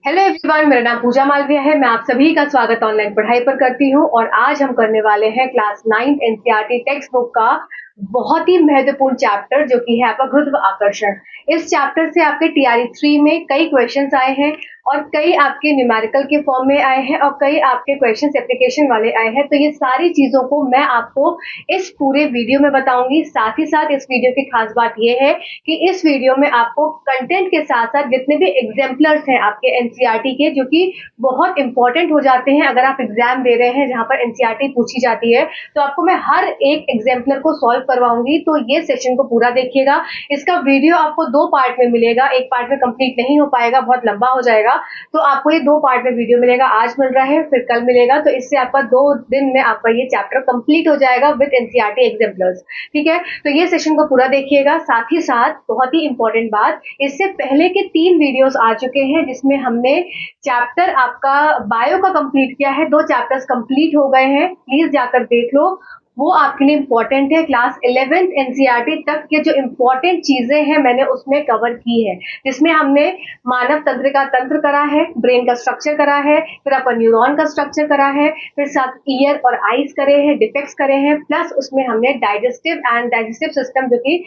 Hello everyone, मेरा नाम पूजा मालविया है। मैं आप सभी का स्वागत ऑनलाइन पढ़ाई पर करती हूँ और आज हम करने वाले हैं क्लास 9 एनसीईआरटी टेक्स्ट बुक का बहुत ही महत्वपूर्ण चैप्टर जो कि है आपका गुरुत्व आकर्षण। इस चैप्टर से आपके टीआरई 3 में कई क्वेश्चंस आए हैं और कई आपके न्यूमेरिकल के फॉर्म में आए हैं और कई आपके क्वेश्चंस एप्लीकेशन वाले आए हैं। तो ये सारी चीजों को मैं आपको इस पूरे वीडियो में बताऊंगी। साथ ही साथ इस वीडियो की खास बात ये है कि इस वीडियो में आपको कंटेंट के साथ साथ जितने भी एग्जाम्पलर्स हैं आपके एनसीईआरटी के, जो कि बहुत इंपॉर्टेंट हो जाते हैं अगर आप एग्जाम दे रहे हैं जहां पर एनसीईआरटी पूछी जाती है, तो आपको मैं हर एक एग्जाम्पलर को सॉल्व करवाऊंगी। तो ये सेशन को पूरा देखिएगा। इसका वीडियो आपको 2 पार्ट में मिलेगा, एक पार्ट में कंप्लीट नहीं हो पाएगा, बहुत लंबा हो जाएगा। तो आपको ये 2 पार्ट में वीडियो मिलेगा, आज मिल रहा है फिर कल मिलेगा। तो इससे आपका 2 दिन में आपका ये चैप्टर कंप्लीट हो जाएगा विद एनसीईआरटी एग्जाम्पलर्स। ठीक है, तो ये सेशन को पूरा देखिएगा। साथ ही साथ बहुत ही इंपॉर्टेंट बात, इससे पहले के 3 वीडियोस आ चुके हैं जिसमें हमने चैप्टर आपका बायो का कंप्लीट किया है। 2 चैप्टर्स कंप्लीट हो गए हैं, प्लीज जाकर देख लो, वो आपके लिए इंपॉर्टेंट है। क्लास 11th एनसीईआरटी तक के जो इंपॉर्टेंट चीजें हैं मैंने उसमें कवर की है, जिसमें हमने मानव तंत्र का तंत्र करा है, ब्रेन का स्ट्रक्चर करा है, फिर अपन न्यूरॉन का स्ट्रक्चर करा है, फिर साथ ईयर और आईज करे हैं, डिफेक्ट्स करे हैं, प्लस उसमें हमने डाइजेस्टिव सिस्टम जो कि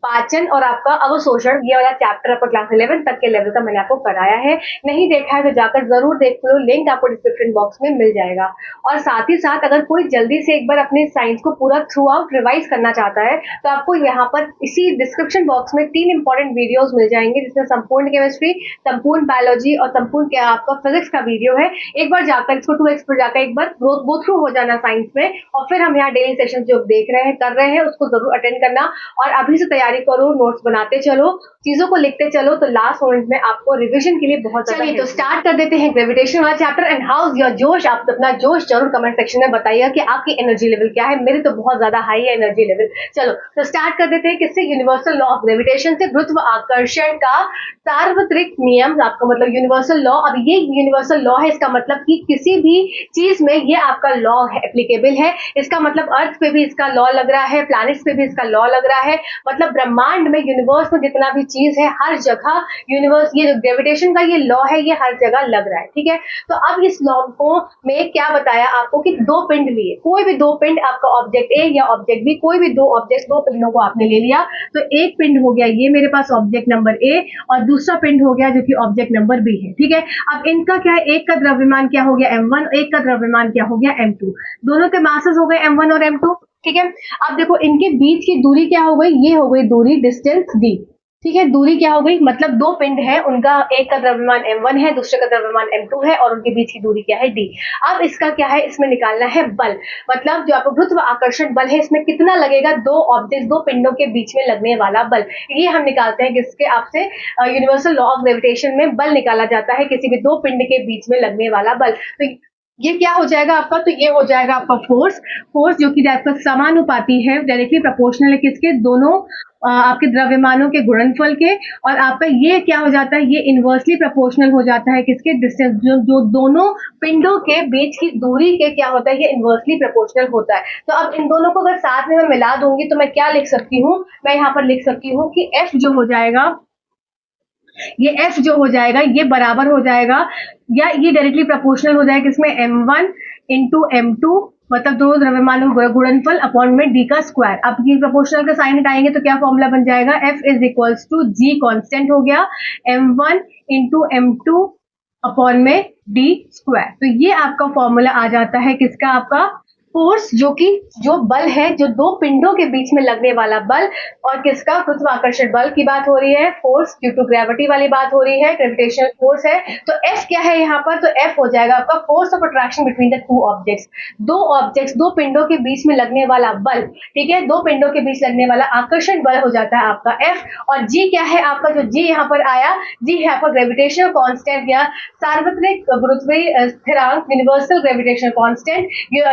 पाचन और आपका अवशोषण, ये वाला चैप्टर आपका क्लास 11 तक के लेवल का मैंने आपको कराया है। नहीं देखा है तो जाकर जरूर देख लो, लिंक आपको डिस्क्रिप्शन बॉक्स में मिल जाएगा। और साथ ही साथ अगर कोई जल्दी से एक बार अपने साइंस को पूरा थ्रू आउट रिवाइज करना चाहता है तो आपको यहाँ पर इसी डिस्क्रिप्शन बॉक्स में 3 इंपॉर्टेंट वीडियोस मिल जाएंगे, जिसमें संपूर्ण केमिस्ट्री, संपूर्ण बायोलॉजी और संपूर्ण क्या आपका फिजिक्स का वीडियो है। एक बार जाकर इसको 2x पर जाकर एक बार गो थ्रू हो जाना साइंस में, और फिर हम यहाँ डेली सेशन जो देख रहे हैं कर रहे हैं उसको जरूर अटेंड करना। और अभी से तैयारी करो, नोट्स बनाते चलो, चीजों को लिखते चलो, तो लास्ट मोमेंट में आपको रिविजन के लिए बहुत। चलिए तो स्टार्ट कर देते हैं ग्रेविटेशन वाला चैप्टर। एंड हाउ योर जोश, आप अपना जोश जरूर कमेंट सेक्शन में बताइएगा कि आपकी एनर्जी लेवल क्या है। मेरी तो बहुत ज्यादा हाई है एनर्जी लेवल। चलो तो स्टार्ट कर देते हैं किससे, यूनिवर्सल लॉ ऑफ ग्रेविटेशन से, गुरुत्व आकर्षण का सार्वत्रिक नियम, आपका मतलब यूनिवर्सल लॉ। अब ये यूनिवर्सल लॉ है, इसका मतलब कि किसी भी चीज में ये आपका लॉ एप्लीकेबल है। इसका मतलब अर्थ पे भी इसका लॉ लग रहा है, प्लैनेट्स पे भी इसका लॉ लग रहा है, मतलब ब्रह्मांड में, यूनिवर्स में जितना भी चीज है हर जगह यूनिवर्स, ये जो ग्रेविटेशन का ये लॉ है ये हर जगह लग रहा है। ठीक है, तो अब इस लॉ को में क्या बताया आपको कि 2 पिंड लिए, कोई भी 2 पिंड, आपका ऑब्जेक्ट ए या ऑब्जेक्ट बी, कोई भी 2 ऑब्जेक्ट, 2 पिंडों को आपने ले लिया। तो एक पिंड हो गया ये मेरे पास ऑब्जेक्ट नंबर ए, और दूसरा पिंड हो गया जो कि ऑब्जेक्ट नंबर बी है। ठीक है, अब इनका क्या है, एक का द्रव्यमान क्या हो गया m1, एक का द्रव्यमान क्या हो गया m2, दोनों के मासेस हो गए m1 और m2। ठीक है, अब देखो इनके बीच की दूरी क्या हो गई, ये हो गई दूरी डिस्टेंस d। ठीक है, दूरी क्या हो गई, मतलब 2 पिंड है, उनका एक का द्रव्यमान m1 है, दूसरे का द्रव्यमान m2 है, और उनके बीच की दूरी क्या है d। अब इसका क्या है, इसमें निकालना है बल, मतलब जो आपको गुरुत्व आकर्षण बल है इसमें कितना लगेगा, 2 ऑब्जेक्ट, 2 पिंडों के बीच में लगने वाला बल। ये हम निकालते हैं किसके, आपसे यूनिवर्सल लॉ ऑफ ग्रेविटेशन में बल निकाला जाता है, किसी भी 2 पिंड के बीच में लगने वाला बल। तो ये क्या हो जाएगा आपका, तो ये हो जाएगा आपका फोर्स जो कि आपका समानुपाती है, डायरेक्टली प्रोपोर्शनल है किसके, दोनों आपके द्रव्यमानों के गुणनफल के। और आपका ये क्या हो जाता है, ये इनवर्सली प्रोपोर्शनल हो जाता है किसके, डिस्टेंस, जो दोनों पिंडों के बीच की दूरी के क्या होता है, ये इनवर्सली प्रोपोर्शनल होता है। तो अब इन दोनों को अगर साथ में मैं मिला दूंगी तो मैं क्या लिख सकती हूँ, मैं यहाँ पर लिख सकती हूँ कि F जो हो जाएगा, ये F जो हो जाएगा ये बराबर हो जाएगा, या ये डायरेक्टली प्रोपोर्शनल हो जाएगा किसमें, m1 इंटू m2, मतलब दोनों द्रव्यमानों का गुणनफल अपॉन में d का स्क्वायर। अब ये प्रोपोर्शनल का साइन हटाएंगे तो क्या फॉर्मूला बन जाएगा, F is equals to g constant हो गया, m1 इंटू m2 अपॉन में d स्क्वायर। तो ये आपका फॉर्मूला आ जाता है किसका, आपका फोर्स, जो कि जो बल है, जो 2 पिंडों के बीच में लगने वाला बल, और किसका, गुरुत्वाकर्षण बल की बात हो रही है, फोर्स ड्यू टू ग्रेविटी वाली बात हो रही है, ग्रेविटेशनल फोर्स है। तो F क्या है यहाँ पर, तो F हो जाएगा आपका force of attraction between the 2 objects, 2 पिंडों के बीच में लगने वाला बल। ठीक है, 2 पिंडों के बीच लगने वाला आकर्षण बल हो जाता है आपका F। और G क्या है आपका, जो G यहाँ पर आया, G है आपका ग्रेविटेशनल कांस्टेंट या सार्वत्रिक गुरुत्वीय स्थिरांक, यूनिवर्सल ग्रेविटेशनल कांस्टेंट,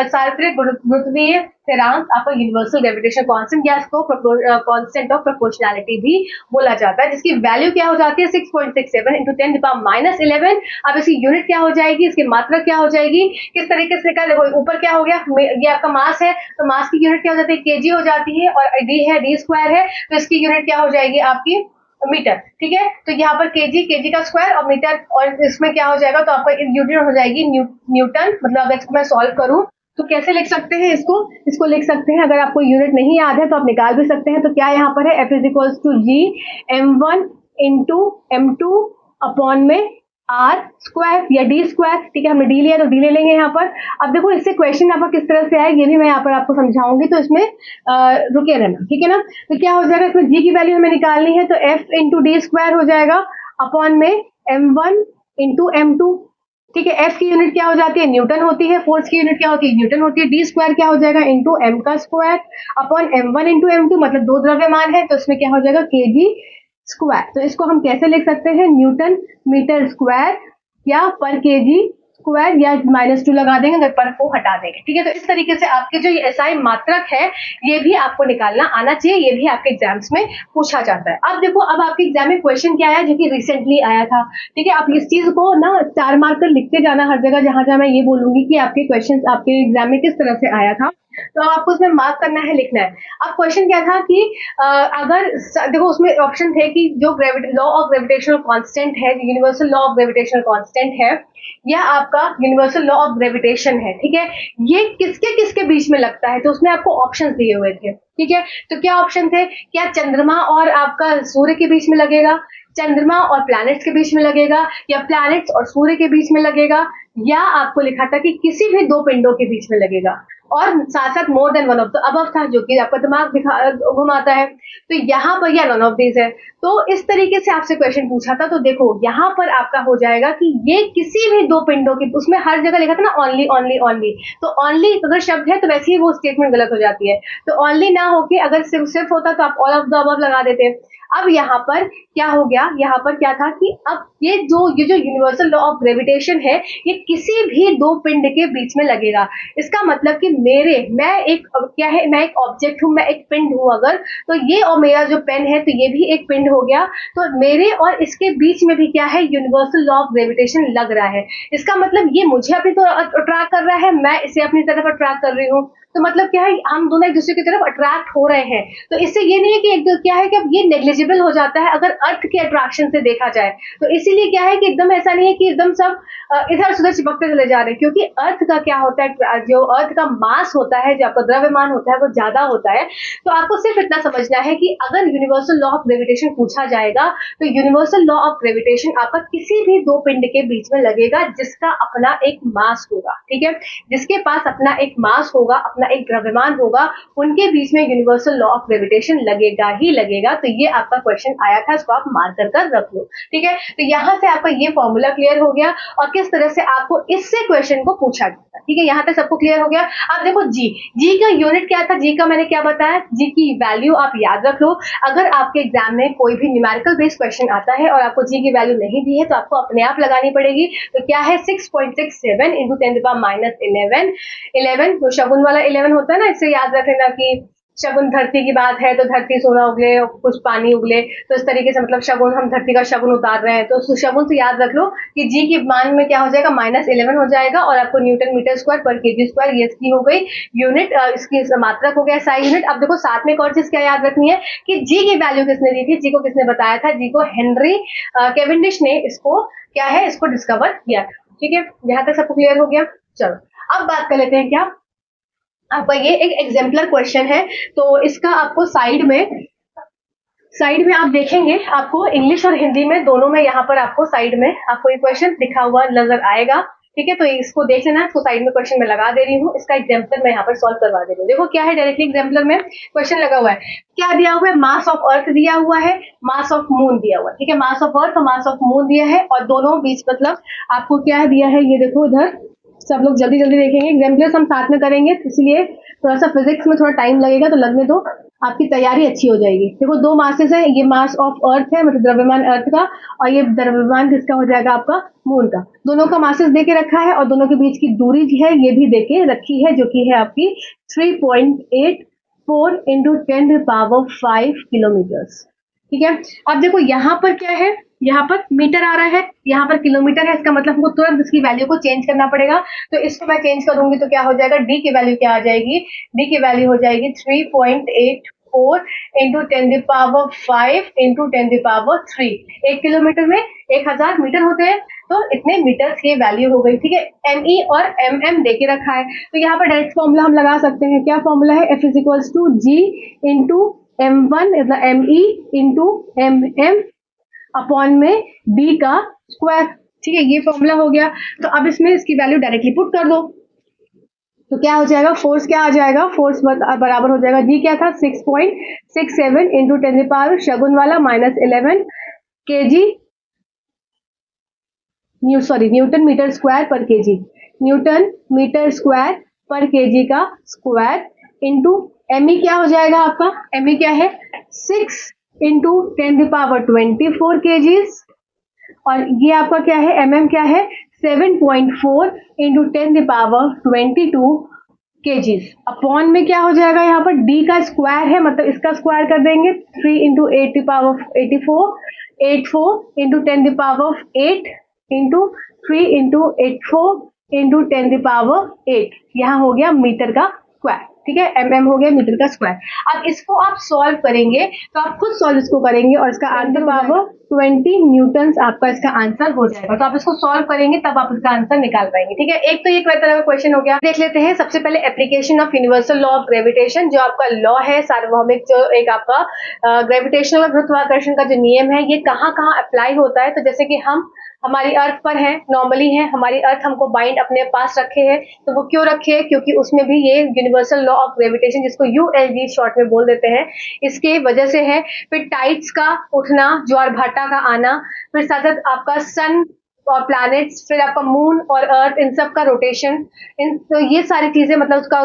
सार्वत्रिक गुरुत्वीय स्थिरांक आपका यूनिवर्सल ग्रेविटेशनल कांस्टेंट, या इसको कांस्टेंट ऑफ प्रोपोर्शनैलिटी भी बोला जाता है, जिसकी वैल्यू क्या हो जाती है, 6.67 इंटू 10⁻11। अब इसकी यूनिट क्या हो जाएगी, इसकी मात्रा क्या हो जाएगी, किस तरीके से, देखो ऊपर क्या हो गया, ये आपका मास है, तो मास की यूनिट क्या हो जाती है, केजी हो जाती है, और डी है, डी स्क्वायर है, तो इसकी यूनिट क्या हो जाएगी आपकी मीटर, ठीक है। तो यहाँ पर केजी का स्क्वायर और मीटर, और इसमें क्या हो जाएगा, तो आपका यूनिट हो जाएगी न्यूटन। मतलब अगर इसको मैं सॉल्व करूं तो कैसे लिख सकते हैं इसको लिख सकते हैं, अगर आपको यूनिट नहीं याद है तो आप निकाल भी सकते हैं। तो क्या यहाँ पर है, F is equals to G m1 into m2 upon में आर स्क्वायर या डी स्क्वायर, ठीक है। हमने डी लिया तो डी ले लेंगे यहाँ पर। अब देखो इससे क्वेश्चन आपका किस तरह से आए ये भी मैं यहाँ पर आपको समझाऊंगी, तो इसमें रुके रहना, ठीक है ना। तो क्या हो जाएगा, इसमें जी की वैल्यू हमें निकालनी है, तो एफ इंटू डी स्क्वायर हो जाएगा अपॉन में m1 इंटू m2, ठीक है। एफ की यूनिट क्या हो जाती है, न्यूटन होती है। फोर्स की यूनिट क्या होती है, न्यूटन होती है। डी स्क्वायर क्या हो जाएगा, इंटू एम का square upon m1 into m2, मतलब दो द्रव्यमान है तो इसमें क्या हो जाएगा, केजी स्क्वायर। तो इसको हम कैसे लिख सकते हैं, न्यूटन मीटर स्क्वायर या पर केजी स्क्वायर, या -2 लगा देंगे अगर पर को हटा देंगे, ठीक है। तो इस तरीके से आपके जो ये एसआई मात्रक है ये भी आपको निकालना आना चाहिए, ये भी आपके एग्जाम्स में पूछा जाता है। अब देखो, अब आपके एग्जाम में क्वेश्चन क्या आया जो कि रिसेंटली आया था, ठीक है। आप इस चीज को ना स्टार मार्कर लिखते जाना हर जगह, जहां जहां मैं ये बोलूंगी कि आपके क्वेश्चन आपके एग्जाम में किस तरह से आया था, तो आपको उसमें मार्क करना है, लिखना है। अब क्वेश्चन क्या था कि अगर देखो उसमें ऑप्शन थे कि जो लॉ ऑफ ग्रेविटेशनल कांस्टेंट है, universal law of gravitational constant है, या आपका यूनिवर्सल लॉ ऑफ ग्रेविटेशन है, ठीक है, ये किसके किसके बीच में लगता है। तो उसमें आपको ऑप्शंस दिए हुए थे, ठीक है। तो क्या ऑप्शन थे, क्या चंद्रमा और आपका सूर्य के बीच में लगेगा, चंद्रमा और प्लैनेट्स के बीच में लगेगा, या प्लैनेट्स और सूर्य के बीच में लगेगा, या आपको लिखा था कि किसी भी दो पिंडों के बीच में लगेगा, और साथ साथ more than one of the above था, जो कि आपका दिमाग घुमाता है। तो यहाँ पर या नॉन ऑफ दीज है। तो इस तरीके से आपसे क्वेश्चन पूछा था। तो देखो यहाँ पर आपका हो जाएगा कि ये किसी भी दो पिंडों की, उसमें हर जगह लिखा था ना ओनली ओनली ओनली, तो ओनली अगर शब्द है तो वैसे ही वो स्टेटमेंट गलत हो जाती है। तो ओनली ना होके अगर सिर्फ होता तो आप ऑल ऑफ द अबव लगा देते। अब यहाँ पर क्या हो गया, यहाँ पर क्या था कि अब ये जो यूनिवर्सल लॉ ऑफ ग्रेविटेशन है ये किसी भी दो पिंड के बीच में लगेगा। इसका मतलब कि मैं एक ऑब्जेक्ट हूं, मैं एक पिंड हूं अगर, तो ये और मेरा जो पेन है तो ये भी एक पिंड हो गया। तो मेरे और इसके बीच में भी क्या है, यूनिवर्सल लॉ ऑफ ग्रेविटेशन लग रहा है। इसका मतलब ये मुझे अपनी तरफ अट्रैक्ट कर रहा है, मैं इसे अपनी तरफ अट्रैक्ट कर रही हूँ। तो मतलब क्या है, हम दोनों एक दूसरे की तरफ अट्रैक्ट हो रहे हैं। तो इससे ये नहीं है कि क्या है कि अब ये नेग्लिजिबल हो जाता है अगर अर्थ के अट्रैक्शन से देखा जाए। तो इसीलिए क्या है कि एकदम ऐसा नहीं है कि एकदम सब इधर से उधर चिपकते चले जा रहे हैं, क्योंकि अर्थ का क्या होता है, जो अर्थ का मास होता है, जो आपका द्रव्यमान होता है वो ज्यादा होता है। तो आपको सिर्फ इतना समझना है कि अगर यूनिवर्सल लॉ ऑफ ग्रेविटेशन पूछा जाएगा तो यूनिवर्सल लॉ ऑफ ग्रेविटेशन आपका किसी भी दो पिंड के बीच में लगेगा जिसका अपना एक मास होगा, ठीक है। जिसके पास अपना एक मास होगा, अपना एक द्रव्यमान होगा, उनके बीच में यूनिवर्सल लॉ ऑफ ग्रेविटेशन लगेगा ही लगेगा। तो ये आपका क्वेश्चन आया था, इसको आप मार्क कर रख लो, ठीक है। तो यहां से आपका ये फॉर्मूला क्लियर हो गया और किस तरह से आपको इससे क्वेश्चन को पूछा जाता है, ठीक है। यहां तक सबको क्लियर हो गया। अब देखो जी का यूनिट क्या था, जी का मैंने क्या बताया, जी की वैल्यू आप याद रख लो। अगर आपके एग्जाम में कोई भी न्यूमेरिकल बेस्ड क्वेश्चन आता है और आपको जी की वैल्यू नहीं दी है तो आपको अपने आप लगानी पड़ेगी। तो क्या है, 6.67 इंटू 10⁻11 तो शगुन वाला 11 होता है ना, इससे याद रख लेना कि शगुन धरती की बात है तो धरती सोना उगले कुछ पानी उगले, तो इस तरीके से मतलब शगुन, हम धरती का शगुन उतार रहे हैं। तो शगुन से याद रख लो कि जी के मान में क्या हो जाएगा, -11 हो जाएगा, और आपको न्यूटन मीटर स्क्वायर पर केजी स्क्वायर ये इसकी हो गई यूनिट, इसकी मात्रक हो गया साई यूनिट। अब देखो साथ में एक और चीज क्या याद रखनी है कि जी की वैल्यू किसने दी थी, जी को किसने बताया था, जी को हेनरी केवेंडिश ने इसको क्या है, इसको डिस्कवर किया था, ठीक है। यहाँ तक सबको क्लियर हो गया। चलो अब बात कर लेते हैं, क्या आपका ये एक एग्जाम्पलर क्वेश्चन है। तो इसका आपको साइड में आप देखेंगे, आपको इंग्लिश और हिंदी में दोनों में यहाँ पर आपको साइड में आपको ये क्वेश्चन लिखा हुआ नजर आएगा, ठीक है। तो इसको देख लेना, इसको साइड में क्वेश्चन में लगा दे रही हूँ, इसका एग्जाम्पलर मैं यहाँ पर सॉल्व करवा दे रही हूँ। देखो क्या है, डायरेक्टली एग्जाम्पलर में क्वेश्चन लगा हुआ है, क्या दिया हुआ है, मास ऑफ अर्थ दिया हुआ है, मास ऑफ मून दिया हुआ है, ठीक है। मास ऑफ अर्थ और मास ऑफ मून दिया है, और दोनों बीच मतलब आपको क्या दिया है, ये देखो इधर सब लोग जल्दी जल्दी देखेंगे, एग्जाम्पलर्स हम साथ में करेंगे, इसलिए थोड़ा सा फिजिक्स में थोड़ा टाइम लगेगा, तो लगने दो, आपकी तैयारी अच्छी हो जाएगी। देखो दो मासेस है, ये मास ऑफ अर्थ है मतलब द्रव्यमान अर्थ का, और ये द्रव्यमान किसका हो जाएगा, आपका मून का। दोनों का मासेस देके रखा है और दोनों के बीच की दूरी है ये भी देके रखी है, जो कि है आपकी 3.84 इंटू 10⁵ किलोमीटर्स, ठीक है। अब देखो यहाँ पर क्या है, यहाँ पर मीटर आ रहा है, यहाँ पर किलोमीटर है, इसका मतलब हमको तुरंत इसकी वैल्यू को चेंज करना पड़ेगा। तो इसको मैं चेंज करूंगी तो क्या हो जाएगा, डी की वैल्यू क्या आ जाएगी, डी की वैल्यू हो जाएगी 3.84 4 इंटू 10⁵ इंटू 10⁵3। 1 किलोमीटर में 1000 मीटर होते हैं, तो इतने मीटर्स की वैल्यू हो गई। ठीक है, ME और MM देके रखा है, तो यहाँ पर डायरेक्ट फॉर्मूला हम लगा सकते हैं। क्या फॉर्मूला है? F is to G into M1 मतलब ME इंटू MM अपॉन में B का स्क्वायर। ठीक है, ये फॉर्मूला हो गया। तो अब इसमें इसकी वैल्यू डायरेक्टली पुट कर दो, तो क्या हो जाएगा? फोर्स क्या आ जाएगा? फोर्स बराबर हो जाएगा, जी क्या था? 6.67 इंटू 10⁻, शगुन वाला -11 kg न्यूटन मीटर स्क्वायर पर केजी, न्यूटन मीटर स्क्वायर पर केजी का स्क्वायर इंटू एमई क्या हो जाएगा आपका? एमई क्या है? 6 इंटू 10⁻24 केजीज, और ये आपका क्या है? एमएम क्या है? 7.4 इंटू 10⁻22 केजीज अपॉन में क्या हो जाएगा? यहाँ पर डी का स्क्वायर है, मतलब इसका स्क्वायर कर देंगे। 3 into 8⁴ 84 into 10⁸ into 3 into 84 into 10⁸, यहाँ हो गया मीटर का स्क्वायर। ठीक है, MM हो गया मीटर का स्क्वायर। अब इसको आप सॉल्व करेंगे, तो आप खुद सॉल्व इसको करेंगे और इसका आंसर 20 न्यूटन आपका इसका आंसर हो जाएगा। तो आप इसको सॉल्व करेंगे तब आप इसका आंसर निकाल पाएंगे। ठीक है, एक तो ये तरह का क्वेश्चन हो गया। देख लेते हैं सबसे पहले application of universal law of gravitation, जो आपका लॉ है सार्वभौमिक, जो एक आपका ग्रेविटेशनल गुरुत्वाकर्षण का जो नियम है, ये कहाँ कहाँ अप्लाई होता है। तो जैसे कि हम हमारी अर्थ पर है, नॉर्मली है, हमारी अर्थ हमको बाइंड अपने पास रखे है, तो वो क्यों रखे है? क्योंकि उसमें भी ये यूनिवर्सल लॉ ऑफ ग्रेविटेशन, जिसको ULG शॉर्ट में बोल देते हैं, इसके वजह से है। फिर टाइड्स का उठना, ज्वार भाटा का आना, फिर साथ साथ आपका सन और प्लैनेट्स, फिर आपका मून और अर्थ, इन सब का रोटेशन, तो ये सारी चीजें, मतलब उसका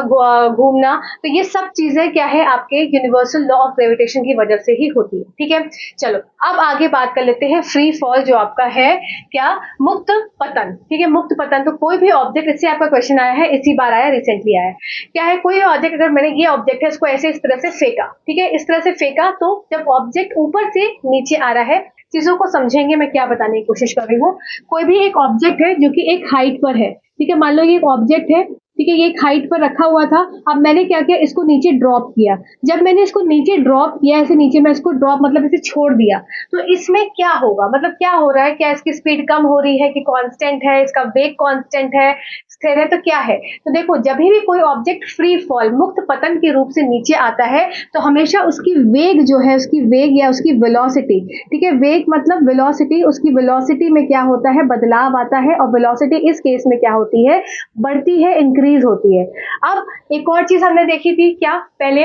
घूमना, तो ये सब चीजें क्या है? आपके यूनिवर्सल लॉ ऑफ ग्रेविटेशन की वजह से ही होती है। ठीक है, चलो अब आगे बात कर लेते हैं फ्री फॉल, जो आपका है क्या? मुक्त पतन। ठीक है, मुक्त पतन, तो कोई भी ऑब्जेक्ट, इससे आपका क्वेश्चन आया है, इसी बार आया, रिसेंटली आया है। क्या है? कोई ऑब्जेक्ट, अगर मैंने ये ऑब्जेक्ट है, इसको ऐसे इस तरह से फेंका, ठीक है, इस तरह से फेंका, तो जब ऑब्जेक्ट ऊपर से नीचे आ रहा है, चीजों को समझेंगे मैं क्या बताने की कोशिश कर रही हूँ। कोई भी एक ऑब्जेक्ट है जो कि एक हाइट पर है, ठीक है, मान लो ये एक ऑब्जेक्ट है, ठीक है, ये एक हाइट पर रखा हुआ था। अब मैंने क्या किया? इसको नीचे ड्रॉप किया। जब मैंने इसको नीचे ड्रॉप किया, ऐसे नीचे, मैं इसको ड्रॉप मतलब इसे छोड़ दिया, तो इसमें क्या होगा? मतलब क्या हो रहा है? क्या इसकी स्पीड कम हो रही है कि कांस्टेंट है? इसका वेग कांस्टेंट है, स्थिर है, तो क्या है? तो देखो, जब भी कोई ऑब्जेक्ट फ्री फॉल, मुक्त पतन के रूप से नीचे आता है, तो हमेशा उसकी वेग जो है, उसकी वेग या उसकी वेलोसिटी, ठीक है, वेग मतलब वेलोसिटी, उसकी वेलोसिटी में क्या होता है? बदलाव आता है, और वेलोसिटी इस केस में क्या होती है? बढ़ती है, इंक्रीज होती है। अब एक और चीज हमने देखी थी क्या पहले,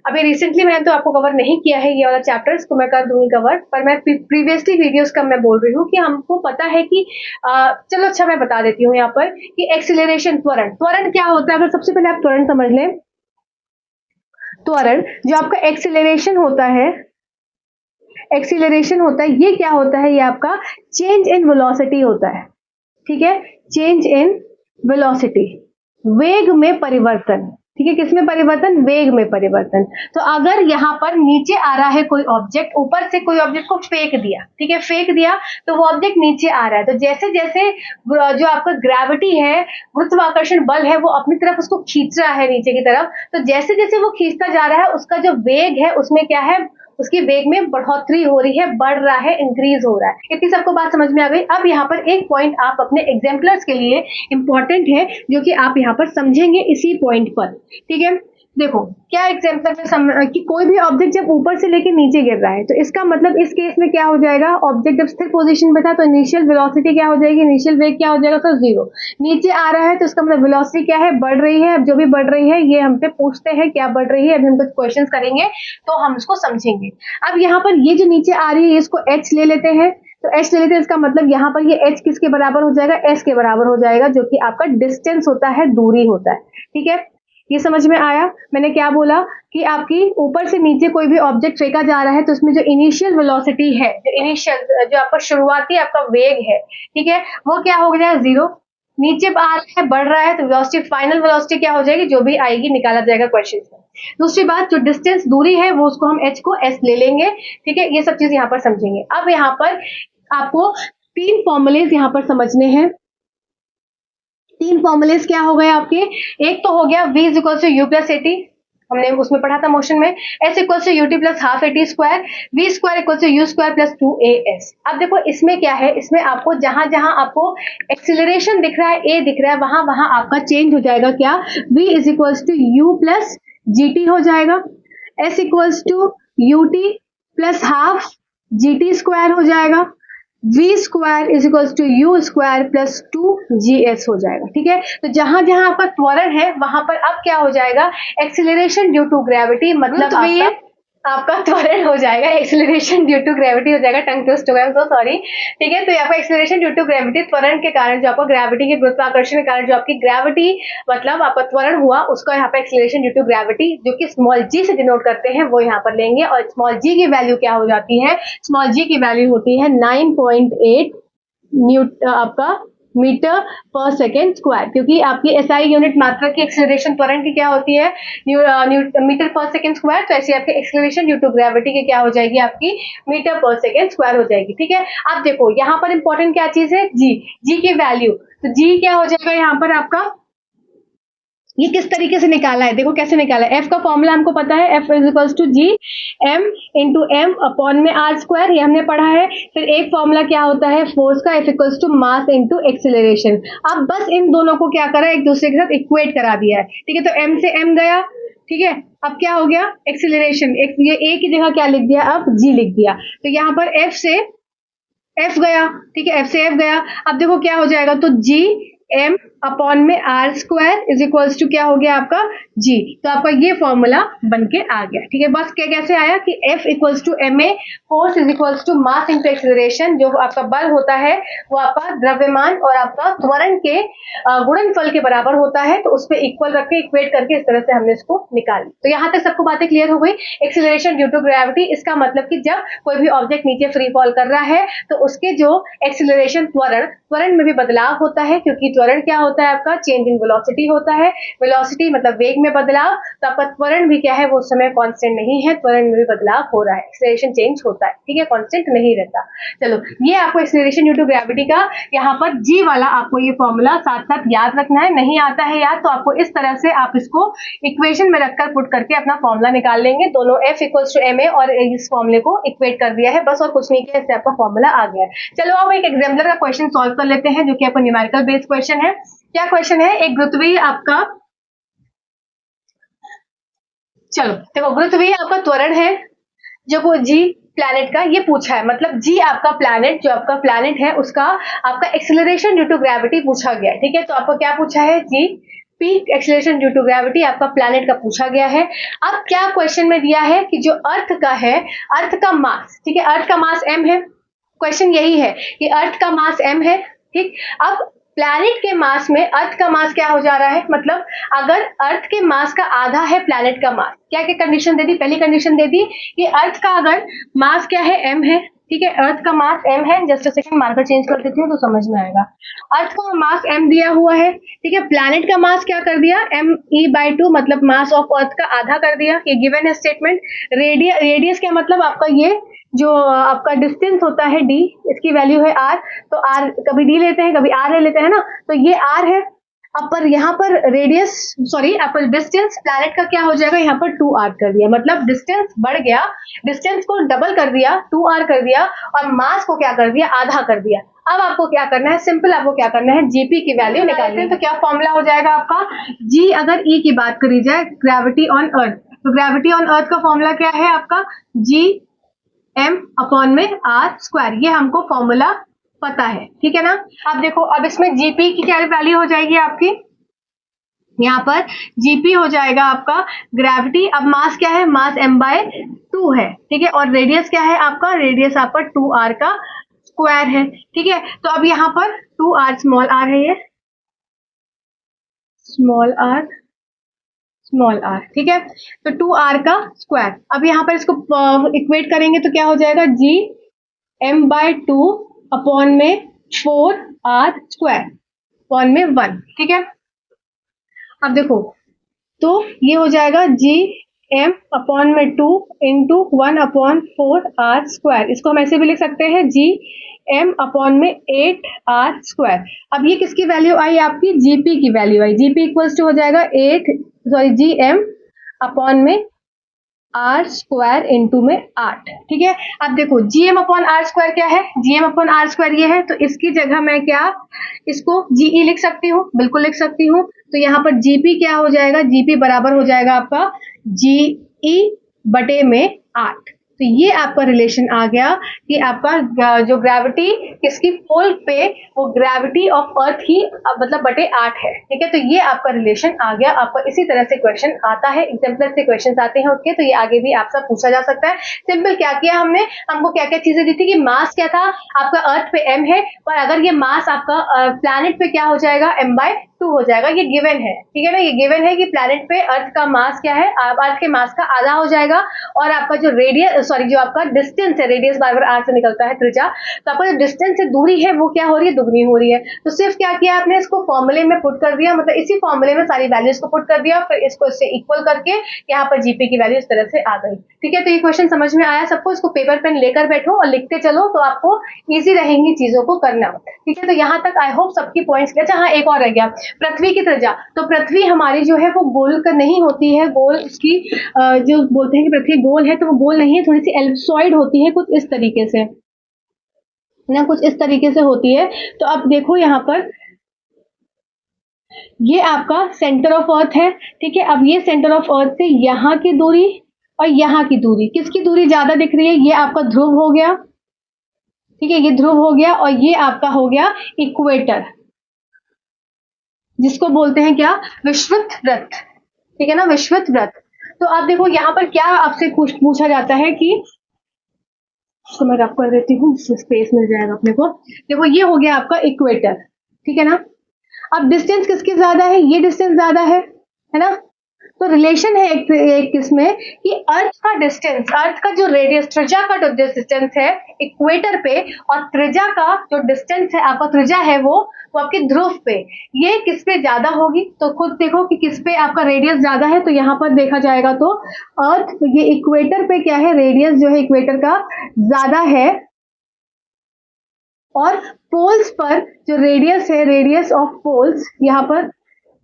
अभी रिसेंटली मैंने तो आपको कवर नहीं किया है ये वाला चैप्टर, इसको मैं कर दूंगी कवर, पर मैं प्रीवियसली वीडियोस का मैं बोल रही हूँ कि हमको पता है कि चलो अच्छा मैं बता देती हूँ यहाँ पर कि एक्सीलरेशन, त्वरण, त्वरण क्या होता है? अगर सबसे पहले आप त्वरण समझ लें, त्वरण जो आपका एक्सीलरेशन होता है, एक्सीलरेशन होता है, ये क्या होता है? ये आपका चेंज इन वेलोसिटी होता है। ठीक है, चेंज इन वेलोसिटी, वेग में परिवर्तन। ठीक है, किसमें परिवर्तन? वेग में परिवर्तन। तो अगर यहाँ पर नीचे आ रहा है कोई ऑब्जेक्ट, ऊपर से कोई ऑब्जेक्ट को फेंक दिया, ठीक है, फेंक दिया, तो वो ऑब्जेक्ट नीचे आ रहा है, तो जैसे जैसे जो आपका ग्रेविटी है, गुरुत्वाकर्षण बल है, वो अपनी तरफ उसको खींच रहा है नीचे की तरफ, तो जैसे जैसे वो खींचता जा रहा है, उसका जो वेग है, उसमें क्या है? उसकी वेग में बढ़ोतरी हो रही है, बढ़ रहा है, इंक्रीज हो रहा है। इतनी सबको बात समझ में आ गई। अब यहाँ पर एक पॉइंट आप अपने एग्जाम्पलर्स के लिए इंपॉर्टेंट है, जो कि आप यहाँ पर समझेंगे इसी पॉइंट पर। ठीक है, देखो क्या एग्जाम्पल में कि कोई भी ऑब्जेक्ट जब ऊपर से लेके नीचे गिर रहा है, तो इसका मतलब इस केस में क्या हो जाएगा? ऑब्जेक्ट जब स्थिर पोजीशन में था, तो इनिशियल वेलोसिटी क्या हो जाएगी? इनिशियल वेग क्या हो जाएगा? तो 0। नीचे आ रहा है, तो इसका मतलब वेलोसिटी क्या है? बढ़ रही है। अब जो भी बढ़ रही है, ये हमसे पूछते हैं क्या बढ़ रही है, अभी हम कुछ क्वेश्चन करेंगे तो हम इसको समझेंगे। अब यहाँ पर ये जो नीचे आ रही है, इसको h ले लेते हैं, तो h ले लेते हैं, इसका मतलब यहाँ पर ये h किसके बराबर हो जाएगा? s के बराबर हो जाएगा, जो कि आपका डिस्टेंस होता है, दूरी होता है। ठीक है, ये समझ में आया? मैंने क्या बोला कि आपकी ऊपर से नीचे कोई भी ऑब्जेक्ट फेंका जा रहा है, तो उसमें जो इनिशियल वेलोसिटी है, जो आपका शुरुआती आपका वेग है, ठीक है, वो क्या हो गया? 0। नीचे आ रहा है, बढ़ रहा है, तो वेलोसिटी, फाइनल वेलोसिटी क्या हो जाएगी? जो भी आएगी निकाला जाएगा क्वेश्चन में। दूसरी बात, जो डिस्टेंस, दूरी है, वो उसको हम h को s ले लेंगे। ठीक है, ये सब चीज यहाँ पर समझेंगे। अब यहाँ पर आपको 3 फॉर्मूलेज यहाँ पर समझने हैं। 3 फॉर्मूलेज क्या हो गए आपके? एक तो हो गया v = u + at, हमने उसमें पढ़ा था मोशन में, s equals to ut plus half at square, v square equals to u square plus 2as। अब देखो इसमें क्या है, इसमें आपको जहां जहां आपको एक्सिलरेशन दिख रहा है, a दिख रहा है, वहां वहां आपका चेंज हो जाएगा क्या, v is equals to u plus gt हो जाएगा, s equals to ut plus half gt square हो जाएगा, v square is equals to u square plus 2gs हो जाएगा। ठीक है, तो जहां जहां आपका त्वरण है वहां पर अब क्या हो जाएगा, एक्सिलरेशन ड्यू टू ग्रेविटी, मतलब आपका त्वरण हो जाएगा, एक्सिलरेशन ड्यू टू ग्रेविटी हो जाएगा, टंग ट्विस्ट हो गया, सो सॉरी। ठीक है, तो यहाँ पर एक्सिलरेशन ड्यू टू ग्रेविटी, त्वरण के कारण जो आपका ग्रेविटी के गुरुत्वाकर्षण के कारण जो आपकी ग्रेविटी मतलब आपका त्वरण हुआ, उसका यहाँ पर एक्सिलरेशन ड्यू टू ग्रेविटी जो कि स्मॉल जी से डिनोट करते हैं वो यहाँ पर लेंगे। और स्मॉल जी की वैल्यू क्या हो जाती है, स्मॉल जी की वैल्यू होती है 9.8 आपका मीटर पर सेकेंड स्क्वायर, क्योंकि आपकी एसआई यूनिट मात्रा की एक्सेलरेशन त्वरण की क्या होती है, मीटर पर सेकेंड स्क्वायर, तो ऐसे आपके एक्सेलरेशन ड्यू टू ग्रेविटी की क्या हो जाएगी, आपकी मीटर पर सेकेंड स्क्वायर हो जाएगी। ठीक है, अब देखो यहाँ पर इंपॉर्टेंट क्या चीज है, जी की वैल्यू, तो जी क्या हो जाएगा यहाँ पर आपका, ये किस तरीके से निकाला है, देखो कैसे निकाला है, एफ का फॉर्मूला हमको पता है, F is equals to G M into M upon में आर स्क्वायर, ये हमने पढ़ा है। फिर एक फॉर्मूला क्या होता है फोर्स का, F equals to mass into acceleration. अब बस इन दोनों को क्या करा, एक दूसरे के साथ इक्वेट करा दिया है। ठीक है, तो एम से एम गया, ठीक है, अब क्या हो गया एक्सिलरेशन, ये ए की जगह क्या लिख दिया, अब जी लिख दिया, तो यहाँ पर एफ से एफ गया, ठीक है, एफ से एफ गया। अब देखो क्या हो जाएगा, तो जी एम अपॉन में R square is equals to क्या हो गया आपका जी, तो आपका ये फॉर्मूला बन के आ गया। ठीक है, बस क्या कैसे आया कि F equals to M A, force is equals to mass into acceleration, जो आपका बल होता है वो आपका द्रव्यमान और आपका त्वरण के गुणनफल के बराबर होता है, तो उस पर इक्वल रख के इक्वेट करके इस तरह से हमने इसको निकाली। तो यहाँ तक सबको बातें क्लियर हो गई। एक्सेलरेशन ड्यू टू ग्रेविटी, इसका मतलब कि जब कोई भी ऑब्जेक्ट नीचे फ्री फॉल कर रहा है तो उसके जो एक्सेलरेशन त्वरण में भी बदलाव होता है, क्योंकि त्वरण क्या होता है आपका चेंज इन वेलोसिटी होता है, वेलोसिटी मतलब वेग में बदलाव, तो आपका त्वरण भी क्या है वो समय कांस्टेंट नहीं है, त्वरण में भी बदलाव हो रहा है, एक्सेलरेशन चेंज होता है। ठीक है, कांस्टेंट नहीं रहता। चलो, ये आपको एक्सेलरेशन ड्यू टू ग्रेविटी का यहाँ पर जी वाला आपको ये फॉर्मूला साथ साथ याद रखना है, नहीं आता है याद तो आपको इस तरह से आप इसको इक्वेशन में रखकर पुट करके अपना फॉर्मूला निकाल लेंगे। दोनों F equals to M A और इस फॉर्मूले को इक्वेट कर दिया है बस, और कुछ नहीं किया, इससे आपका फॉर्मूला आ गया है। चलो अब एक एग्जाम्पलर का क्वेश्चन सॉल्व कर लेते हैं, जो कि आपका न्यूमेरिकल बेस्ड क्वेश्चन है। क्या क्वेश्चन है, एक गुरुत्वीय आपका, चलो देखो गुरुत्वीय आपका त्वरण है जो जी प्लैनेट का, ये पूछा है, मतलब जी आपका प्लैनेट, जो आपका प्लैनेट है उसका आपका एक्सेलरेशन ड्यू टू ग्रेविटी पूछा गया है। ठीक है, तो आपको क्या पूछा है, G P acceleration due to gravity आपका प्लैनेट का पूछा गया है। अब क्या क्वेश्चन में दिया है कि जो अर्थ का है, अर्थ का मास, ठीक है, अर्थ का मास m है, क्वेश्चन यही है कि अर्थ का मास m है। ठीक, अब प्लैनेट के मास में अर्थ का मास क्या हो जा रहा है, मतलब अगर अर्थ के मास का आधा है प्लैनेट का मास, क्या क्या कंडीशन दे दी, पहली कंडीशन दे दी कि अर्थ का अगर मास क्या है m है, ठीक है, अर्थ का मास m है, just a second marker change कर देती हूँ तो समझ में आएगा। अर्थ का मास m दिया हुआ है, ठीक है, प्लैनेट का मास क्या कर दिया me/2, मतलब मास ऑफ अर्थ का आधा कर दिया, ये गिवन है स्टेटमेंट। रेडियस क्या मतलब आपका ये जो आपका डिस्टेंस होता है d, इसकी वैल्यू है r, तो r कभी d लेते हैं कभी r ले लेते हैं ना, तो ये r है। अब पर यहाँ पर रेडियस सॉरी आपका डिस्टेंस प्लैनेट का क्या हो जाएगा, यहाँ पर 2r कर दिया, मतलब डिस्टेंस बढ़ गया, डिस्टेंस को डबल कर दिया, 2r कर दिया, और मास को क्या कर दिया, आधा कर दिया। अब आपको क्या करना है, सिंपल आपको क्या करना है, जीपी की वैल्यू निकालते हैं। तो क्या फॉर्मूला हो जाएगा आपका, जी अगर ई की बात करी जाए ग्रेविटी ऑन अर्थ, तो ग्रेविटी ऑन अर्थ का फॉर्मूला क्या है आपका, जी एम अपॉन में आर स्क्वायर, ये हमको फॉर्मूला पता है। ठीक है ना, अब देखो अब इसमें जीपी की क्या वैल्यू हो जाएगी आपकी, यहाँ पर जीपी हो जाएगा आपका ग्रेविटी, अब मास क्या है, मास m/2 है, ठीक है, और रेडियस क्या है आपका, रेडियस आपका 2r का स्क्वायर है। ठीक है, तो अब यहाँ पर 2r स्मॉल r है, ये स्मॉल r, ठीक है, तो 2r का स्क्वायर। अब यहाँ पर इसको इक्वेट करेंगे तो क्या हो जाएगा, जी m/2 अपॉन में 4r स्क्वायर अपॉन में 1। ठीक है, अब देखो तो ये हो जाएगा जी m अपॉन में 2 इंटू 1 अपॉन 4r स्क्वायर, इसको हम ऐसे भी लिख सकते हैं जी m अपॉन में 8r स्क्वायर। अब ये किसकी वैल्यू आई आपकी, जीपी की वैल्यू आई, जीपी इक्वल्स टू हो जाएगा जी m अपॉन में आर स्क्वायर इंटू में 8। ठीक है, अब देखो जीएम अपॉन आर स्क्वायर क्या है, जीएम अपॉन आर स्क्वायर ये है, तो इसकी जगह मैं क्या इसको जीई लिख सकती हूँ, बिल्कुल लिख सकती हूँ। तो यहाँ पर जीपी क्या हो जाएगा, जीपी बराबर हो जाएगा आपका जीई बटे में 8। तो ये आपका रिलेशन आ गया कि आपका जो ग्रेविटी किसकी पोल पे, वो ग्रेविटी ऑफ अर्थ ही मतलब बटे 8 है। ठीक है, तो ये आपका रिलेशन आ गया। आपका इसी तरह से क्वेश्चन आता है, एग्जाम्पल से क्वेश्चन आते हैं उसके, तो ये आगे भी आपसे पूछा जा सकता है। सिंपल क्या किया हमने, हमको क्या क्या चीजें दी थी कि मास क्या था आपका अर्थ पे m है, और अगर ये मास आपका प्लैनेट पे क्या हो जाएगा m/2 हो जाएगा, ये गिवन है। ठीक है ना, ये गिवन है कि प्लैनेट पे अर्थ का मास क्या है, अर्थ के मास का आधा हो जाएगा, और आपका जो रेडियस जो आपका डिस्टेंस है, रेडियस बार आर से निकलता है त्रिज्या, तो आपका जो डिस्टेंस से दूरी है वो क्या हो रही है, दुगनी हो रही है। तो सिर्फ क्या किया आपने, इसको फॉर्मूले में पुट कर दिया, मतलब इसी फॉर्मूले में सारी वैल्यूज को पुट कर दिया, फिर इसको इससे इक्वल करके यहाँ पर जीपी की वैल्यू इस तरह से आ गई। ठीक है, तो ये क्वेश्चन समझ में आया सबको, इसको पेपर पेन लेकर बैठो और लिखते चलो, तो आपको ईजी रहेंगी चीजों को करना। ठीक है, तो यहाँ तक आई होप सबकी पॉइंट्स। अच्छा हाँ, एक और रह गया, पृथ्वी की त्रिज्या। तो पृथ्वी हमारी जो है वो गोल का नहीं होती है, गोल उसकी जो बोलते हैं कि पृथ्वी गोल है, तो वो गोल नहीं है, थोड़ी सी एलिप्सॉइड होती है, कुछ इस तरीके से ना, कुछ इस तरीके से होती है। तो अब देखो यहाँ पर ये आपका सेंटर ऑफ अर्थ है। ठीक है, अब ये सेंटर ऑफ अर्थ से यहाँ की दूरी और यहाँ की दूरी, किसकी दूरी ज्यादा दिख रही है, ये आपका ध्रुव हो गया। ठीक है, ये ध्रुव हो गया, और ये आपका हो गया इक्वेटर, जिसको बोलते हैं क्या, विषुवत वृत्त। ठीक है ना, विषुवत वृत्त। तो आप देखो यहाँ पर क्या आपसे पूछा जाता है कि, तो मैं रफ कर देती हूँ, स्पेस मिल जाएगा अपने को। देखो ये हो गया आपका इक्वेटर। ठीक है ना, अब डिस्टेंस किसकी ज्यादा है, ये डिस्टेंस ज्यादा है ना। तो रिलेशन है एक किसमें कि अर्थ का डिस्टेंस, अर्थ का जो रेडियस, त्रिज्या का जो डिस्टेंस है इक्वेटर पे, और त्रिज्या का जो डिस्टेंस है आपका, त्रिज्या है वो आपके ध्रुव पे, ये किस पे ज्यादा होगी। तो खुद देखो कि किस पे आपका रेडियस ज्यादा है, तो यहाँ पर देखा जाएगा तो अर्थ, ये इक्वेटर पे क्या है, रेडियस जो है इक्वेटर का ज्यादा है, और पोल्स पर जो रेडियस है, रेडियस ऑफ पोल्स, यहाँ पर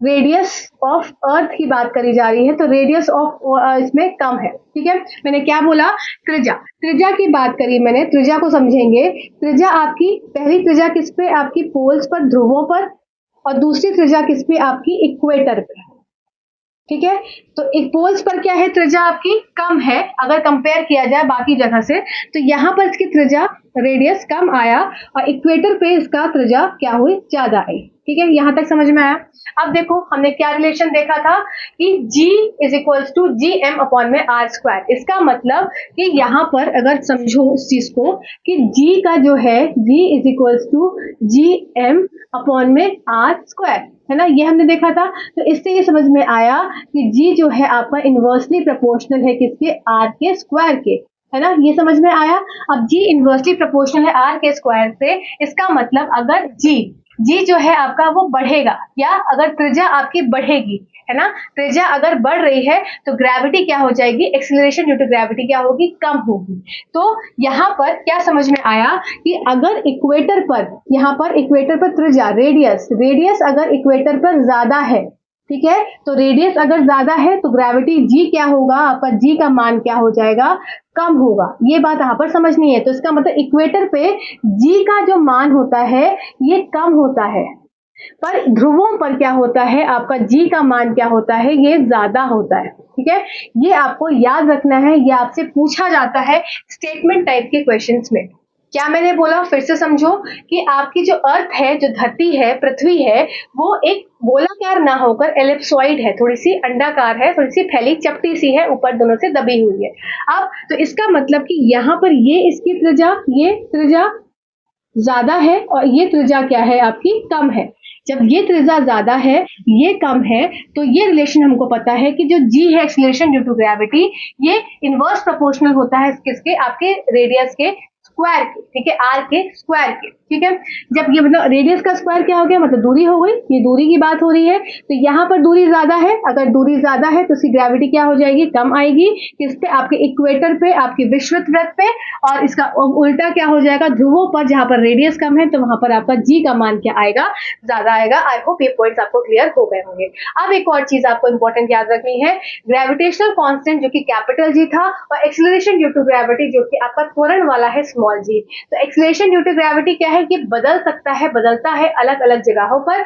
रेडियस ऑफ अर्थ की बात करी जा रही है, तो रेडियस ऑफ इसमें कम है। ठीक है, मैंने क्या बोला, त्रिज्या, त्रिज्या की बात करी मैंने, त्रिज्या को समझेंगे। त्रिज्या आपकी, पहली त्रिज्या किस पे, आपकी पोल्स पर, ध्रुवों पर, और दूसरी त्रिज्या किस पे, आपकी इक्वेटर पे। ठीक है, तो एक पोल्स पर क्या है, त्रिज्या आपकी कम है अगर कंपेयर किया जाए बाकी जगह से, तो यहाँ पर इसकी त्रिज्या, रेडियस कम आया, और इक्वेटर पे इसका त्रिज्या क्या हुई, ज्यादा आई। ठीक है, यहाँ तक समझ में आया। अब देखो हमने क्या रिलेशन देखा था कि G is equals to G M upon में आर स्क्वायर। इसका मतलब कि यहाँ पर अगर समझो इस चीज को कि G का जो है, G is equals to G M upon में आर स्क्वायर, है ना, ये हमने देखा था। तो इससे ये समझ में आया कि G जो है आपका इनवर्सली प्रोपोर्शनल है किसके, R के स्क्वायर के, है ना, ये समझ में आया। अब G इनवर्सली प्रोपोर्शनल है R के स्क्वायर से, इसका मतलब अगर G जो है आपका वो बढ़ेगा, या अगर त्रिज्या आपकी बढ़ेगी, है ना, त्रिज्या अगर बढ़ रही है तो ग्रेविटी क्या हो जाएगी, एक्सीलरेशन ड्यू टू ग्रेविटी क्या होगी, कम होगी। तो यहाँ पर क्या समझ में आया कि अगर इक्वेटर पर, यहाँ पर इक्वेटर पर त्रिज्या, रेडियस अगर इक्वेटर पर ज्यादा है, ठीक है, तो रेडियस अगर ज्यादा है तो ग्रेविटी G क्या होगा आपका, G का मान क्या हो जाएगा, कम होगा। ये बात यहाँ पर समझनी है। तो इसका मतलब इक्वेटर पे G का जो मान होता है ये कम होता है, पर ध्रुवों पर क्या होता है आपका, G का मान क्या होता है, ये ज्यादा होता है। ठीक है, ये आपको याद रखना है, ये आपसे पूछा जाता है स्टेटमेंट टाइप के क्वेश्चंस में। क्या मैंने बोला, फिर से समझो कि आपकी जो अर्थ है, जो धरती है, पृथ्वी है, वो एक गोलाकार ना होकर एलिप्सॉइड है, थोड़ी सी अंडाकार है, थोड़ी सी फैली चपटी सी है, ऊपर दोनों से दबी हुई है। अब तो इसका मतलब कि यहाँ पर ये इसकी त्रिज्या, ये त्रिज्या ज्यादा है, और ये त्रिज्या क्या है आपकी, कम है। जब ये त्रिज्या ज्यादा है, ये कम है, तो ये रिलेशन हमको पता है कि जो G है, एक्सीलरेशन ड्यू टू ग्रेविटी, ये इनवर्स प्रोपोर्शनल होता है किसके, आपके रेडियस के स्क्वायर के, ठीक है, आर के स्क्वायर के, ठीक है। जब ये मतलब रेडियस का स्क्वायर क्या हो गया, मतलब दूरी हो गई, ये दूरी की बात हो रही है। तो यहाँ पर दूरी ज्यादा है, अगर दूरी ज्यादा है तो उसकी ग्रेविटी क्या हो जाएगी, कम आएगी। किस पे, आपके इक्वेटर पे, आपके विषुवत वृत्त पे, और इसका उल्टा क्या हो जाएगा, ध्रुवों पर, जहां पर रेडियस कम है तो वहां पर आपका जी का मान क्या आएगा, ज्यादा आएगा। आई होप ये पॉइंट्स आपको क्लियर हो गए होंगे। अब एक और चीज आपको इंपॉर्टेंट याद रखनी है, ग्रेविटेशनल कांस्टेंट जो कि कैपिटल जी था, और एक्सीलरेशन ड्यू टू ग्रेविटी जो कि आपका त्वरण वाला है स्मॉल जी। तो एक्सीलरेशन ड्यू टू ग्रेविटी क्या है, कि बदल सकता है, बदलता है अलग अलग जगहों पर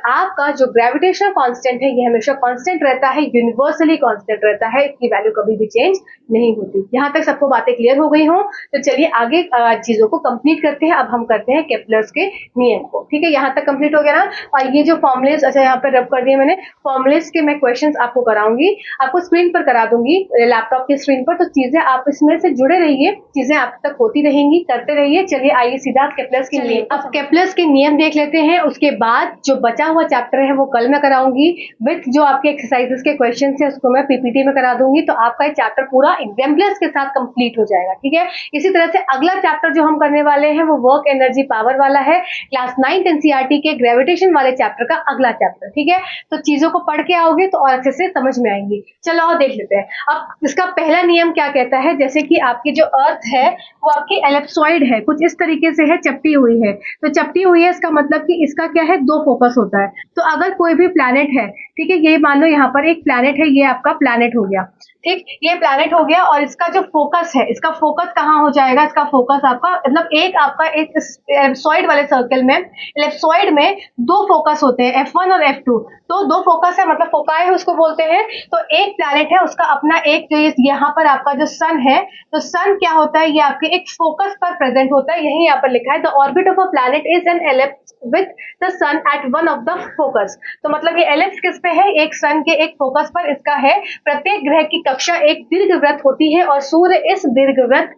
आपका जो ग्रेविटेशनल कांस्टेंट है ये हमेशा कांस्टेंट रहता है, यूनिवर्सली कांस्टेंट रहता है, इसकी वैल्यू कभी भी चेंज नहीं होती। यहां तक सबको बातें क्लियर हो गई हो, तो चलिए आगे चीजों को कंप्लीट करते हैं। अब हम करते हैं केप्लर्स के नियम को, ठीक है। यहां तक कंप्लीट हो गया ना। और ये जो फॉर्मुलेस, अच्छा यहाँ पे रब कर दिए मैंने, फॉर्मुलेस के मैं क्वेश्चंस आपको कराऊंगी, आपको स्क्रीन पर करा दूंगी, लैपटॉप की स्क्रीन पर। तो चीजें आप इसमें से जुड़े रहिए, चीजें आप तक होती रहेंगी, करते रहिए। चलिए आइए सीधा केप्लर्स के नियम, अब केप्लर्स के नियम देख लेते हैं। उसके बाद जो बचा हुआ चैप्टर है वो कल मैं कराऊंगी, विथ जो आपके एक्सरसाइजेस के क्वेश्चन है उसको मैं पीपीटी में करा दूंगी। तो आपका ये चैप्टर पूरा एग्जाम्पल्स के साथ कंप्लीट हो जाएगा, ठीक है। इसी तरह से अगला चैप्टर जो हम करने वाले हैं वो वर्क एनर्जी पावर वाला है, क्लास 9 एनसीईआरटी के ग्रेविटेशन वाले चैप्टर का अगला चैप्टर, ठीक है। तो चीजों को पढ़ के आओगे तो और अच्छे से समझ में आएंगी। चलो और देख लेते हैं। अब इसका पहला नियम क्या कहता है, जैसे कि आपकी जो अर्थ है वो आपकी एलिप्सॉइड है, कुछ इस तरीके से है, चपटी हुई है। तो चपटी हुई है, इसका मतलब कि इसका क्या है, दो फोकस होता है। तो अगर कोई भी प्लैनेट है, ठीक है, ये मान लो यहाँ पर एक प्लैनेट है, ये आपका प्लैनेट हो गया, ठीक, ये प्लैनेट हो गया। और इसका जो फोकस है, इसका फोकस कहाँ हो जाएगा, इसका फोकस आपका मतलब एक आपका एक एलिप्सॉइड वाले सर्कल में, एलिप्सॉइड में दो फोकस होते हैं, F1 और F2। तो दो फोकस है, मतलब फोकाई उसको बोलते हैं। तो एक प्लैनेट है, उसका अपना एक, जो यहाँ पर आपका जो सन है, तो सन क्या होता है, ये आपके एक फोकस पर प्रेजेंट होता है। यही यहाँ पर लिखा है, the orbit of a planet is an ellipse with the sun at one of the focus. तो मतलब ये एलिप्स किस पे है, एक सन के एक फोकस पर इसका है। प्रत्येक ग्रह की कक्षा एक दीर्घवृत्त होती है और सूर्य इस दीर्घवृत्त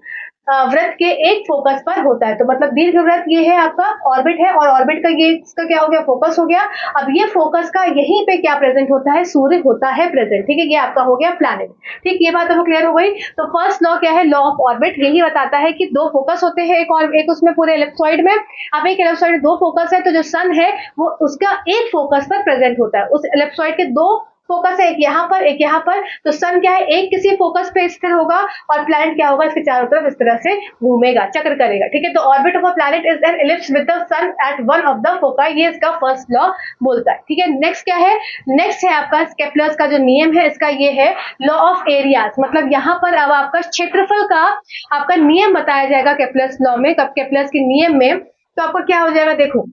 वृत्त के एक फोकस पर होता है। तो मतलब दीर्घवृत्त ये है आपका ऑर्बिट है, और ऑर्बिट का ये इसका क्या हो गया, फोकस हो गया। अब ये फोकस का यहीं पे क्या प्रेजेंट होता है, सूर्य होता है प्रेजेंट, ठीक है। ये आपका हो गया प्लैनेट, ठीक, ये बात अब क्लियर हो गई। तो फर्स्ट लॉ क्या है, लॉ ऑफ ऑर्बिट, यही बताता है कि दो फोकस होते हैं, एक और एक उसमें पूरे एलिप्सॉइड में। अब एक एलिप्सॉइड में दो फोकस है, तो जो सन है वो उसका एक फोकस पर प्रेजेंट होता है। उस एलिप्सॉइड के दो फोकस है, एक यहाँ पर एक यहाँ पर। तो सन क्या है, एक किसी फोकस पे स्थिर होगा, और प्लैनेट क्या होगा, इसके चारों तरफ इस तरह से घूमेगा, चक्र करेगा, ठीक है। तो orbit of a planet is an ellipse with the sun at one of the foci, ये इसका फर्स्ट लॉ बोलता है, ठीक है। नेक्स्ट क्या है, नेक्स्ट है आपका केप्लर्स का जो नियम है, इसका ये है लॉ ऑफ एरियाज। मतलब यहाँ पर अब आपका क्षेत्रफल का आपका नियम बताया जाएगा केप्लर्स लॉ में, केप्लर्स के नियम में। तो आपको क्या हो जाएगा, देखो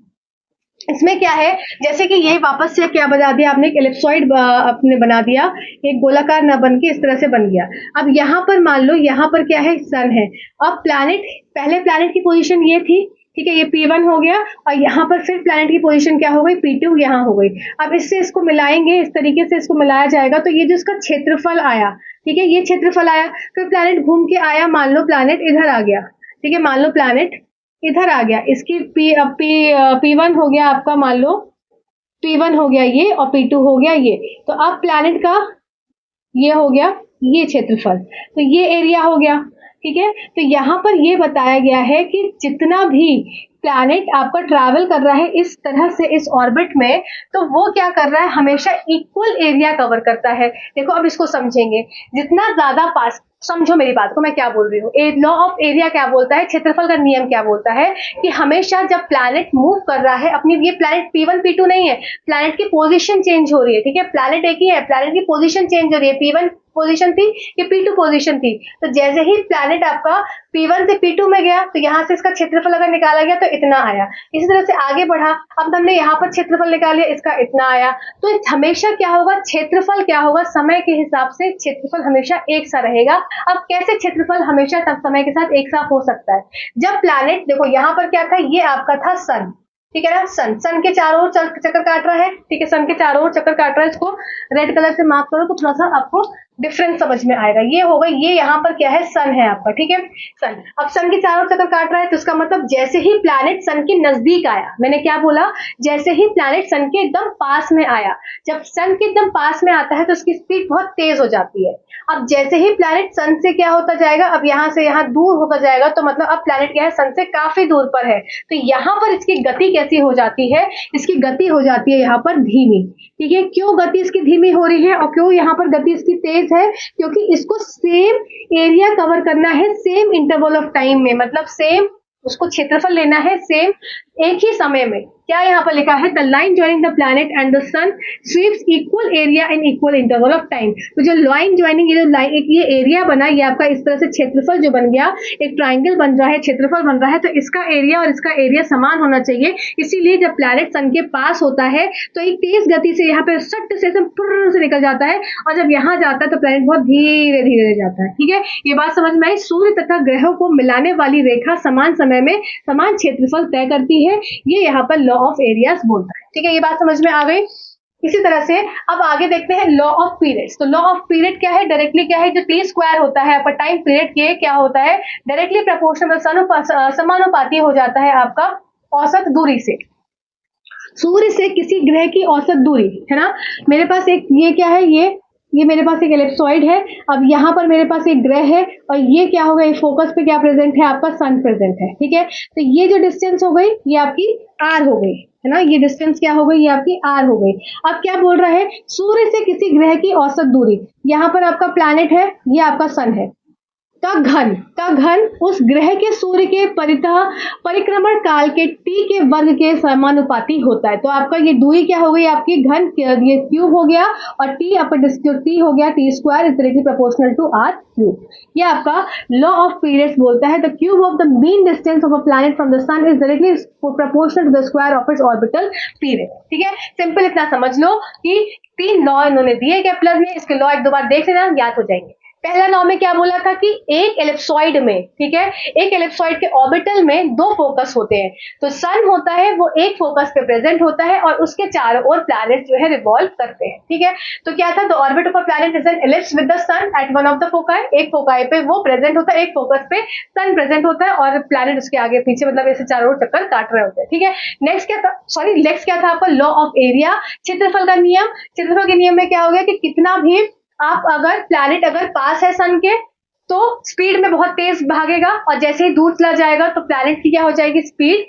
इसमें क्या है, जैसे कि ये वापस से क्या बना दिया आपने, एक एलिप्सॉइड आपने बना दिया, एक गोलाकार न बन के इस तरह से बन गया। अब यहाँ पर मान लो यहाँ पर क्या है, सन है। अब प्लैनेट, पहले प्लैनेट की पोजीशन ये थी, ठीक है, ये P1 हो गया, और यहाँ पर फिर प्लैनेट की पोजीशन क्या हो गई, P2 यहाँ हो गई। अब इससे इसको मिलाएंगे, इस तरीके से इसको मिलाया जाएगा, तो ये जो इसका क्षेत्रफल आया, ठीक है, ये क्षेत्रफल आया। फिर प्लैनेट घूम के आया, मान लो प्लैनेट इधर आ गया, ठीक है, मान लो प्लैनेट इधर आ गया, इसकी P1 हो गया आपका, मान लो P1 हो गया ये, और P2 हो गया ये। तो अब प्लैनेट का ये हो गया, ये क्षेत्रफल, तो ये एरिया हो गया, ठीक है। तो यहाँ पर ये बताया गया है कि जितना भी प्लैनेट आपका ट्रैवल कर रहा है इस तरह से इस ऑर्बिट में, तो वो क्या कर रहा है, हमेशा इक्वल एरिया कवर करता है। देखो अब इसको समझेंगे, जितना ज्यादा पास, समझो मेरी बात को मैं क्या बोल रही हूँ। लॉ ऑफ एरिया क्या बोलता है, क्षेत्रफल का नियम क्या बोलता है, कि हमेशा जब प्लैनेट मूव कर रहा है अपनी, ये प्लैनेट P1 P2 नहीं है, प्लैनेट की पोजीशन चेंज हो रही है, ठीक है, प्लैनेट एक ही है, प्लैनेट की पोजीशन चेंज हो रही है। P1 पोजीशन थी, ये P2 पोजीशन थी। तो जैसे ही प्लैनेट आपका P1 से P2 में गया, तो यहाँ से इसका क्षेत्रफल अगर निकाला गया तो इतना आया। इसी तरह से आगे बढ़ा, अब हमने यहाँ पर क्षेत्रफल निकाल लिया, इसका इतना आया। तो हमेशा क्या होगा, क्षेत्रफल क्या होगा, समय के हिसाब से क्षेत्रफल हमेशा एक सा रहेगा। अब कैसे क्षेत्रफल हमेशा तब समय के साथ एक सा हो सकता है, जब प्लैनेट, देखो यहाँ पर क्या था, ये आपका था सन, ठीक है ना, सन के चारों ओर चक्कर काट रहा है, ठीक है, सन के चारों ओर चक्कर काट रहा है। इसको रेड कलर से मार्क करो तो थोड़ा सा आपको डिफरेंस समझ में आएगा। ये हो गई, ये यहाँ पर क्या है, सन है आपका, ठीक है। सन, अब सन के चारों चक्कर काट रहा है, तो इसका मतलब जैसे ही प्लैनेट सन के नजदीक आया, मैंने क्या बोला, जैसे ही प्लैनेट सन के एकदम पास में आया, जब सन के एकदम पास में आता है तो उसकी स्पीड बहुत तेज हो जाती है। अब जैसे ही प्लैनेट सन से क्या होता जाएगा, अब यहाँ से यहाँ दूर होता जाएगा, तो मतलब अब प्लैनेट क्या है, सन से काफी दूर पर है, तो यहाँ पर इसकी गति कैसी हो जाती है, इसकी गति हो जाती है यहाँ पर धीमी, ठीक है। क्यों गति इसकी धीमी हो रही है और क्यों यहाँ पर गति इसकी तेज है, क्योंकि इसको सेम एरिया कवर करना है सेम इंटरवल ऑफ टाइम में, मतलब सेम उसको क्षेत्रफल लेना है सेम एक ही समय में। क्या यहाँ पर लिखा है, the line joining the planet and the sun sweeps equal area in equal interval of time. तो जो लाइन ज्वाइनिंग, ये जो लाइन, एक ये एरिया बना, ये आपका इस तरह से क्षेत्रफल जो बन गया, एक ट्राइंगल बन रहा है, क्षेत्रफल बन रहा है, तो इसका एरिया और इसका एरिया समान होना चाहिए। इसीलिए जब प्लैनेट सन के पास होता है तो एक तेज गति से यहाँ पे सट से से निकल जाता है, और जब यहाँ जाता है तो प्लैनेट बहुत धीरे धीरे जाता है, ठीक है। ये बात समझ में आई। सूर्य तथा ग्रहों को मिलाने वाली रेखा समान समय में समान क्षेत्रफल तय करती है, ये यहाँ पर लॉ ऑफ एरियाज बोलता है, ठीक है। ये बात समझ में आ गई। इसी तरह से अब आगे देखते हैं लॉ ऑफ पीरियड्स। तो लॉ ऑफ पीरियड क्या है, डायरेक्टली क्या है, जो टी स्क्वायर होता है आपका टाइम पीरियड के क्या होता है, डायरेक्टली प्रोपोर्शनल समानुपाती हो जाता है आपका औसत दूरी से। सूर्य से किसी ग्रह की औसत दूरी है ना, मेरे पास एक ये क्या है, ये मेरे पास एक एलिप्सॉइड है। अब यहाँ पर मेरे पास एक ग्रह है, और ये क्या हो गया, फोकस पे क्या प्रेजेंट है, आपका सन प्रेजेंट है, ठीक है। तो ये जो डिस्टेंस हो गई, ये आपकी आर हो गई, है ना, ये डिस्टेंस क्या हो गई, ये आपकी आर हो गई। अब क्या बोल रहा है, सूर्य से किसी ग्रह की औसत दूरी, यहाँ पर आपका प्लैनेट है, ये आपका सन है, का घन उस ग्रह के सूर्य के परिक्रमण काल के टी के वर्ग के समानुपाती होता है। तो आपका ये दूरी क्या हो गई, आपकी घन, ये क्यूब हो गया, और टी अपर जो टी हो गया, T square is directly proportional to R cube. ये आपका लॉ ऑफ पीरियड्स बोलता है, the cube of the mean distance of a planet from the sun is directly proportional to the square of its orbital period, ठीक है। Simple इतना समझ लो कि 3 law इन्होंने दिए केप्लर ने, इसके लॉ एक दो बार देख लेना, याद हो जाएंगे। पहला लॉ में क्या बोला था कि एक एलिप्सॉइड में, ठीक है, एक एलिप्सॉइड के ऑर्बिटल में 2 फोकस होते हैं। तो सन होता है वो एक फोकस पे प्रेजेंट होता है, और उसके चारों ओर प्लैनेट जो है रिवॉल्व करते हैं, ठीक है। तो क्या था, the orbit of a planet is an ellipse with the sun at one of the foci. एक फोकाई पे वो प्रेजेंट होता है, एक फोकस पे सन प्रेजेंट होता है, और प्लैनेट उसके आगे पीछे, मतलब ऐसे चारों ओर चक्कर काट रहे होते हैं, ठीक है। नेक्स्ट क्या था आपका, लॉ ऑफ एरिया, क्षेत्रफल का नियम। क्षेत्रफल के नियम में क्या हो गया कि कितना भी आप अगर प्लैनेट अगर पास है सन के, तो स्पीड में बहुत तेज भागेगा, और जैसे ही दूर चला जाएगा तो प्लैनेट की क्या हो जाएगी, स्पीड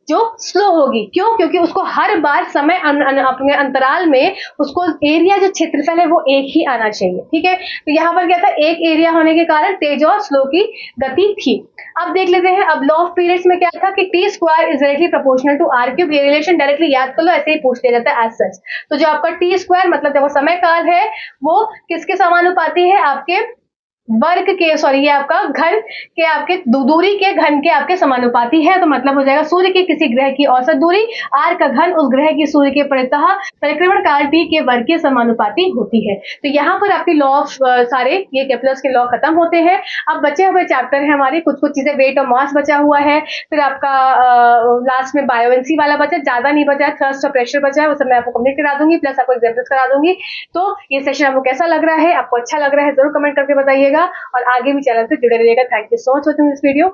जो स्लो होगी। क्यों, क्योंकि उसको हर बार समय अपने अंतराल में उसको एरिया जो क्षेत्रफल है वो एक ही आना चाहिए, ठीक है। तो यहाँ पर क्या था, एक एरिया होने के कारण तेज और स्लो की गति थी। अब देख लेते हैं, अब लॉ ऑफ पीरियड्स में क्या था कि T square is directly proportional to R cube. ये रिलेशन डायरेक्टली याद कर लो, ऐसे ही पूछ लिया जाता है एज सच। तो जो आपका टी स्क्वायर मतलब जो समय काल है वो किसके समानुपाती है, आपके वर्ग के, सॉरी ये आपका घन के, आपके दूरी के घन के आपके समानुपाती है। तो मतलब हो जाएगा सूर्य के किसी ग्रह की औसत दूरी आर का घन उस ग्रह की सूर्य के परिक्रमण काल टी के वर्ग के समानुपाती होती है। तो यहाँ पर आपके लॉ ऑफ सारे ये केप्लर्स के लॉ खत्म होते हैं। अब बचे हुए चैप्टर है हमारे, कुछ चीजें, वेट और मास बचा हुआ है, फिर आपका लास्ट में बायोएंसी वाला बचा, ज्यादा नहीं बचा है, थ्रस्ट और प्रेशर बचा है, वो सब मैं आपको कंप्लीट करा दूंगी, प्लस आपको एग्जाम्पल्स करा दूंगी। तो ये सेशन आपको कैसा लग रहा है, आपको अच्छा लग रहा है, जरूर कमेंट करके बताइएगा, और आगे भी चैनल से जुड़े रहिएगा। Thank you so much for this video.